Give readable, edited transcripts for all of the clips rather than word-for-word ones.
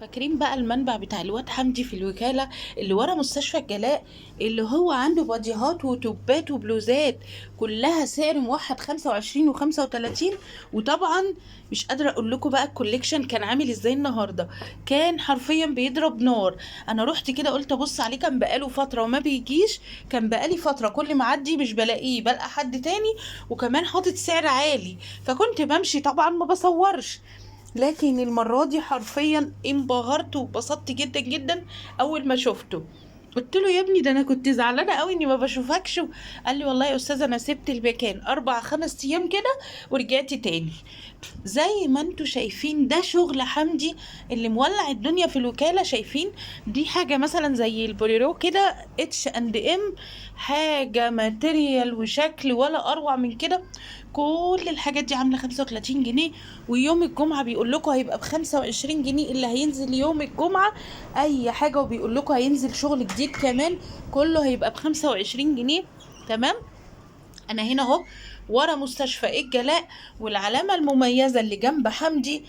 فاكرين بقى المنبع بتاع الواد حمدي في الوكالة اللي ورا مستشفى الجلاء، اللي هو عنده باديهات وتوبات وبلوزات كلها سعر موحد 25 و35. وطبعا مش قادرة اقول لكم بقى الكوليكشن كان عامل ازاي النهاردة. كان حرفيا بيضرب نار. انا رحت كده قلت ابص عليه، كان بقاله فترة وما بيجيش. كان بقالي فترة كل ما اعدي مش بلاقيه، بلقى حد تاني وكمان حاطط سعر عالي، فكنت بمشي طبعا ما بصورش. لكن المرة دي حرفيا انبهرت واتبسطت جدا جدا اول ما شفته. قلت له يا ابني ده انا كنت زعلانه قوي اني ما بشوفكش. قال لي والله يا استاذه انا سبت المكان 4 5 ايام كده ورجعت تاني. زي ما انتوا شايفين ده شغل حمدي اللي مولع الدنيا في الوكالة. شايفين دي حاجة مثلا زي البوليرو كده H&M، حاجة ماتيريال وشكل ولا اروع من كده. كل الحاجات دي عاملة 35 جنيه، ويوم الجمعة بيقول لكم هيبقى ب25 جنيه اللي هينزل يوم الجمعة اي حاجة، وبيقول لكم هينزل شغل جديد كمان كله هيبقى ب25 جنيه. تمام. انا هنا اهو ورا مستشفى الجلاء، والعلامة المميزة اللي جنب حمدي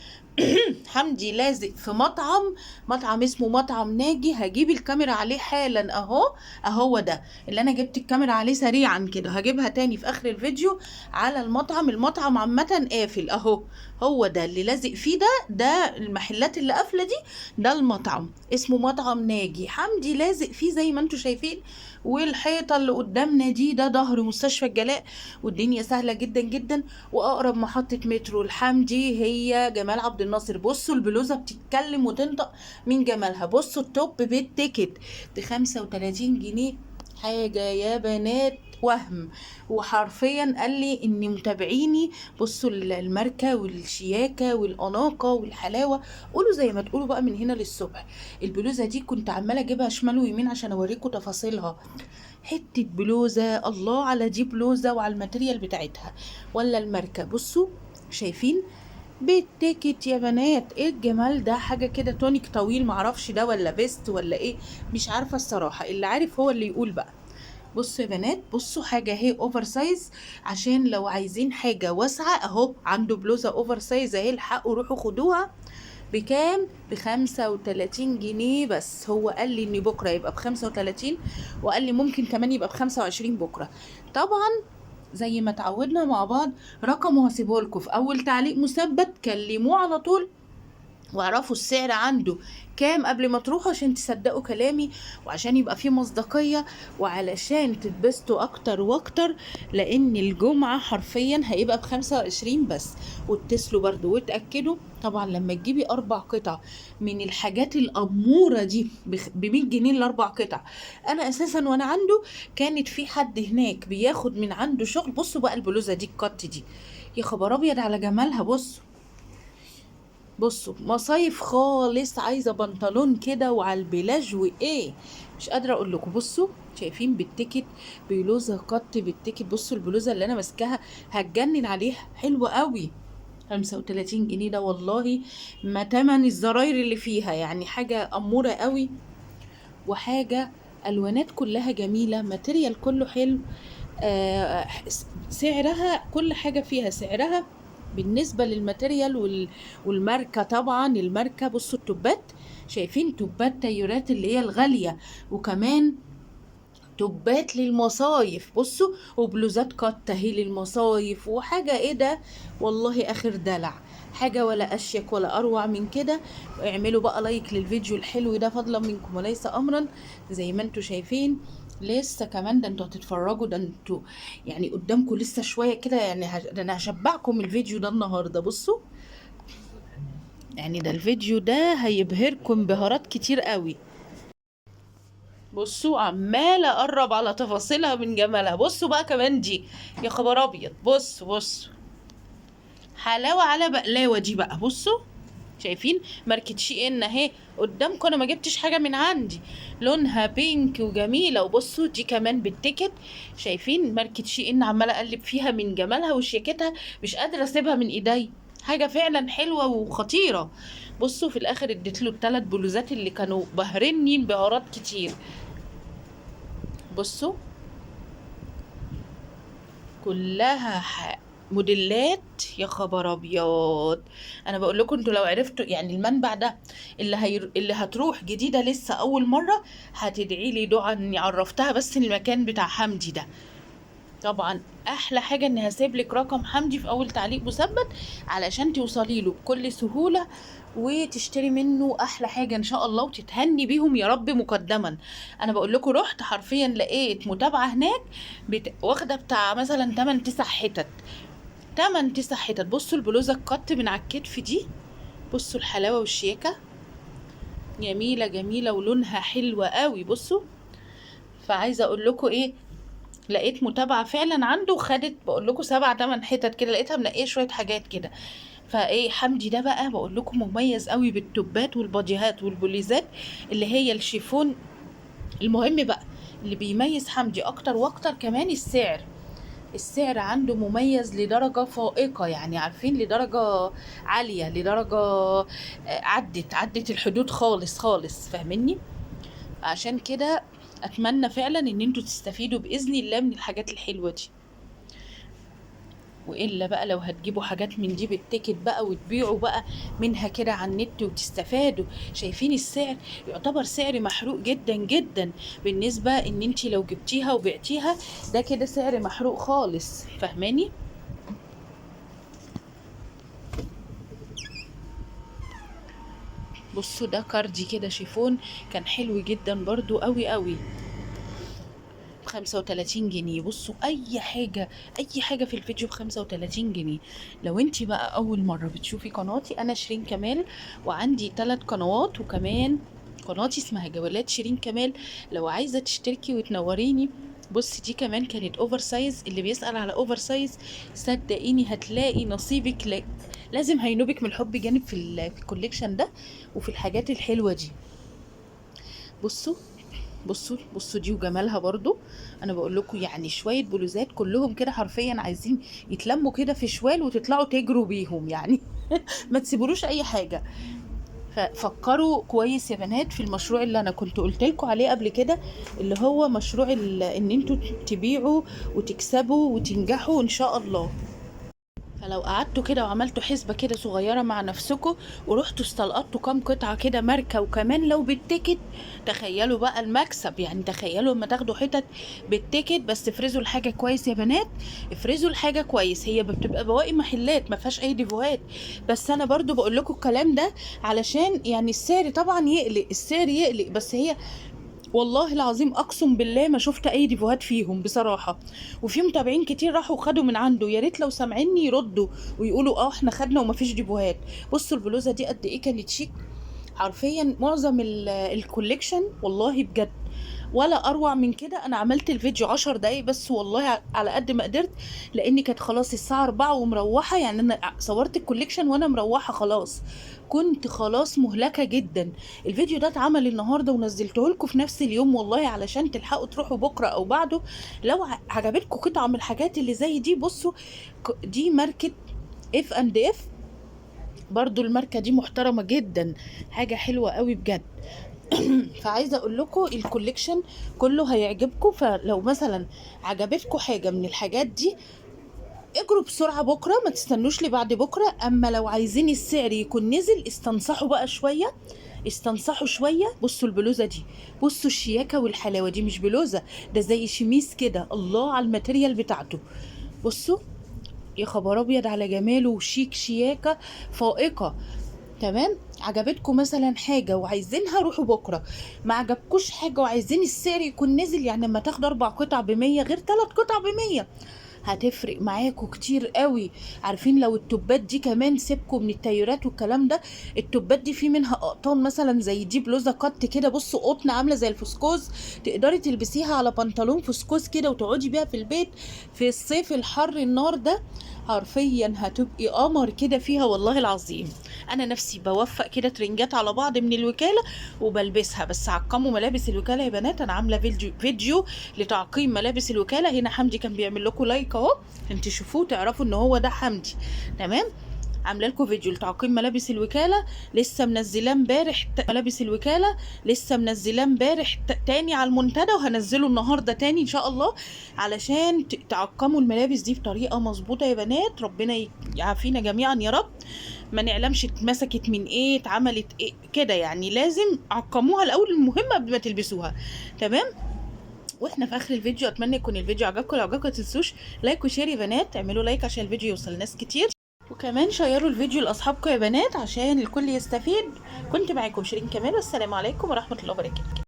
حمدي لازق في مطعم اسمه مطعم ناجي. هجيب الكاميرا عليه حالا اهو. اهو ده اللي انا جبت الكاميرا عليه سريعا كده، هجيبها تاني في اخر الفيديو على المطعم عامة قافل اهو. هو ده اللي لازق فيه، ده المحلات اللي قافلة دي. ده المطعم اسمه مطعم ناجي، حمدي لازق فيه زي ما انتوا شايفين. والحيطة اللي قدامنا دي ده ظهر مستشفى الجلاء، والدنيا سهلة جدا جدا. واقرب محطة مترو الحمدي هي جمال عبد الناصر. بصوا البلوزة بتتكلم وتنطق من جمالها. بصوا التوب بالتيكت ب35 جنيه. حاجة يا بنات وهم. وحرفيا قال لي ان متابعيني بصوا الماركة والشياكة والأناقة والحلاوة. قولوا زي ما تقولوا بقى من هنا للصبح. البلوزة دي كنت عمالة اجيبها شمال ويمين عشان اوريكم تفاصيلها. حتة بلوزة، الله على دي بلوزة وعلى الماتريال بتاعتها ولا الماركة. بصوا شايفين بالتيكت يا بنات. ايه الجمال ده، حاجة كده تونيك طويل، معرفش ده ولا بيست ولا ايه، مش عارفة الصراحة، اللي عارف هو اللي يقول بقى. بصوا يا بنات، بصوا حاجة هي اوفر سايز، عشان لو عايزين حاجة واسعة اهو عنده بلوزة اوفر سايز اهي، الحقوا روحوا خدوها. بكام؟ ب35 جنيه بس. هو قال لي ان بكرة يبقى ب35، وقال لي ممكن كمان يبقى ب25 بكرة. طبعا زي ما اتعودنا مع بعض، رقمه هسيبه لكم في اول تعليق مثبت، كلموه على طول واعرفوا السعر عنده كام قبل ما تروحوا عشان تصدقوا كلامي، وعشان يبقى فيه مصداقية، وعلشان تتبسطوا اكتر واكتر. لان الجمعة حرفيا هيبقى ب25 بس. واتصلوا برضو واتأكدوا طبعا لما تجيبي 4 قطع من الحاجات الأمورة دي ب100 جنيه ال4 قطع. انا اساسا وانا عنده كانت في حد هناك بياخد من عنده شغل. بصوا بقى البلوزة دي الكت دي، يا خبر ابيض على جمالها. بصوا مصايف خالص، عايزه بنطلون كده وعلى البلاج وايه، مش قادره اقول لكم. بصوا شايفين بالتيكت، بلوزه قط بالتيكت. بصوا البلوزه اللي انا ماسكاها هتجنن عليها، حلوه قوي. 35 جنيه ده والله ما تمن الزراير اللي فيها، يعني حاجه اموره قوي. وحاجه الوانات كلها جميله، ماتيريال كله حلو. آه سعرها كل حاجة فيها سعرها بالنسبة للماتيريال والماركة. طبعا الماركة بصوا التوبات، شايفين توبات تيورات اللي هي الغالية، وكمان توبات للمصايف. بصوا وبلوزات قطة هي للمصايف، وحاجة ايه ده والله اخر دلع. حاجة ولا اشيك ولا اروع من كده. اعملوا بقى لايك للفيديو الحلو ده فضلا منكم وليس امرا. زي ما انتوا شايفين لسه كمان، ده انتوا هتتفرجوا، ده انتوا يعني قدامكم لسه شوية كده، يعني ده انا هشبعكم الفيديو ده النهاردة. بصوا يعني ده الفيديو ده هيبهركم بهارات كتير قوي. بصوا عمالة اقرب على تفاصيلها من جمالها. بصوا بقى كمان دي، يا خبر ابيض. بصوا حلاوة على بقلاوة دي بقى. بصوا شايفين ماركة شي ان اهي قدامكم، انا ما جبتش حاجة من عندي، لونها بينك وجميلة. وبصوا دي كمان بالتيكت. شايفين ماركة شي ان، عمالة اقلب فيها من جمالها وشياكتها، مش قادرة اسيبها من ايدي. حاجة فعلا حلوة وخطيرة. بصوا في الاخر اديت له ال3 بلوزات اللي كانوا بهرني انبهارات كتير. بصوا كلها موديلات. يا خبر ابيض. انا بقول لكم انتوا لو عرفتوا يعني المنبع ده اللي هتروح جديده لسه اول مره، هتدعي لي دعاء اني عرفتها بس المكان بتاع حمدي ده. طبعا احلى حاجه اني هسيب لك رقم حمدي في اول تعليق مثبت علشان توصلي له بكل سهوله وتشتري منه احلى حاجه ان شاء الله، وتتهني بيهم يا رب مقدما. انا بقول لكم رحت حرفيا لقيت متابعه هناك واخده بتاع مثلا 8 9 حتت، 8 9 حتت. بصوا البلوزه القط من على الكتف دي، بصوا الحلاوه والشياكه، جميله جميله ولونها حلوه قوي. بصوا، فعايزه اقول لكم ايه، لقيت متابعة فعلا عنده، خدت بقول لكم 7 8 حتت كده، لقيتها منقيه شوية حاجات كده. فايه حمدي ده بقى بقول لكم مميز قوي بالتوبات والباديهات والبوليزات اللي هي الشيفون. المهم بقى اللي بيميز حمدي اكتر واكتر كمان السعر. السعر عنده مميز لدرجة فائقة، يعني عارفين لدرجة عالية، لدرجة عدت الحدود خالص خالص، فاهميني؟ عشان كده اتمنى فعلا ان انتوا تستفيدوا باذن الله من الحاجات الحلوه دي. والا بقى لو هتجيبوا حاجات من دي بالتيكت بقى وتبيعوا بقى منها كده على النت وتستفادوا، شايفين السعر يعتبر سعر محروق جدا جدا بالنسبه ان انت لو جبتيها وبعتيها، ده كده سعر محروق خالص، فاهماني؟ بصوا ده كاردي كده شيفون، كان حلو جدا برضو قوي قوي، 35 جنيه. بصوا اي حاجه في الفيديو ب35 جنيه. لو انت بقى اول مره بتشوفي قناتي، انا شيرين كمال وعندي 3 قنوات، وكمان قناتي اسمها جولات شيرين كمال. لو عايزه تشتركي وتنوريني، بص دي كمان كانت اوفر سايز، اللي بيسأل على اوفر سايز صدقيني هتلاقي نصيبك، لازم هينوبك من الحب جانب في الكوليكشن ده وفي الحاجات الحلوه دي. بصوا بصوا دي وجمالها برضو. انا بقول لكم يعني شويه بلوزات كلهم كده حرفيا عايزين يتلموا كده في شوال وتطلعوا تجروا بيهم يعني. ما تسيبولوش اي حاجه. ففكروا كويس يا بنات في المشروع اللي انا كنت قلت لكم عليه قبل كده، اللي هو مشروع ان انتوا تبيعوا وتكسبوا وتنجحوا ان شاء الله. فلو قعدتوا كده وعملتوا حسبة كده صغيرة مع نفسكم ورحتوا استلقطتوا كام قطعة كده ماركة، وكمان لو بالتيكت، تخيلوا بقى المكسب. يعني تخيلوا لما تاخدوا حتت بالتيكت، بس افرزوا الحاجة كويس يا بنات، افرزوا الحاجة كويس. هي بتبقى بواقي محلات ما فيهاش اي ديفوهات، بس انا برضو بقول لكم الكلام ده علشان يعني السعر طبعا يقلق، السعر يقلق، بس هي والله العظيم اقسم بالله ما شفت اي ديفوهات فيهم بصراحه. وفي متابعين كتير راحوا خدوا من عنده، يا ريت لو سامعيني يردوا ويقولوا اه احنا خدنا وما فيش ديفوهات. بصوا البلوزه دي قد ايه كانت شيك، حرفيا معظم الكوليكشن والله بجد ولا اروع من كده. انا عملت الفيديو 10 دقايق بس والله على قد ما قدرت، لاني كانت خلاص الساعه 4 ومروحه، يعني انا صورت الكوليكشن وانا مروحه خلاص، كنت خلاص مهلكه جدا. الفيديو ده اتعمل النهارده ونزلته لكم في نفس اليوم والله علشان تلحقوا تروحوا بكره او بعده. لو عجبتكم قطعه من الحاجات اللي زي دي، بصوا دي ماركه اف اند اف، برضو الماركه دي محترمه جدا، حاجه حلوه قوي بجد. فعايزه اقول لكم الكوليكشن كله هيعجبكم، فلو مثلا عجبتكم حاجه من الحاجات دي اجروا بسرعه بكره، ما تستنوش لبعد بكره. اما لو عايزين السعر يكون نزل، استنصحوا بقى شويه، استنصحوا شويه. بصوا البلوزه دي، بصوا الشياكه والحلاوه دي، مش بلوزه ده زي شميس كده، الله على الماتيريال بتاعته. بصوا يا خبر ابيض على جماله وشيك، شياكه فائقه. تمام. عجبتكم مثلا حاجه وعايزينها، روحوا بكره. ما عجبكوش حاجه وعايزين السعر يكون نزل، يعني لما تاخدوا 4 قطع ب100 غير 3 قطع ب100، هتفرق معاكوا كتير قوي. عارفين لو التوبات دي كمان، سيبكم من التايرات والكلام ده، التوبات دي في منها اقطان مثلا زي دي بلوزه قط كده، بصوا قطن عامله زي الفسكوز، تقدري تلبسيها على بنطلون فسكوز كده وتقعدي بيها في البيت في الصيف الحر النار ده، حرفيا هتبقي قمر كده فيها والله العظيم. انا نفسي بوفق كده ترنجات على بعض من الوكاله وبلبسها. بس عقموا ملابس الوكاله يا بنات، انا عامله فيديو لتعقيم ملابس الوكاله. هنا حمدي كان بيعمل لكم لايك اهو عشان تشوفوه تعرفوا ان هو ده حمدي. تمام. عامله لكم فيديو لتعقيم ملابس الوكاله، لسه منزلاه امبارح ملابس الوكاله لسه منزلاه امبارح تاني على المنتدى، وهنزله النهارده تاني ان شاء الله، علشان تعقموا الملابس دي بطريقه مظبوطه يا بنات. ربنا يعافينا جميعا يا رب، ما نعلمش اتمسكت من ايه، اتعملت ايه كده يعني. لازم عقموها الاول، المهم قبل ما تلبسوها. تمام. واحنا في اخر الفيديو اتمنى يكون الفيديو عجبكم. لو عجبكم متنسوش لايك وشير يا بنات، اعملوا لايك عشان الفيديو يوصل لناس كتير، وكمان شيروا الفيديو لاصحابكم يا بنات عشان الكل يستفيد. كنت معاكم شيرين كمال، والسلام عليكم ورحمه الله وبركاته.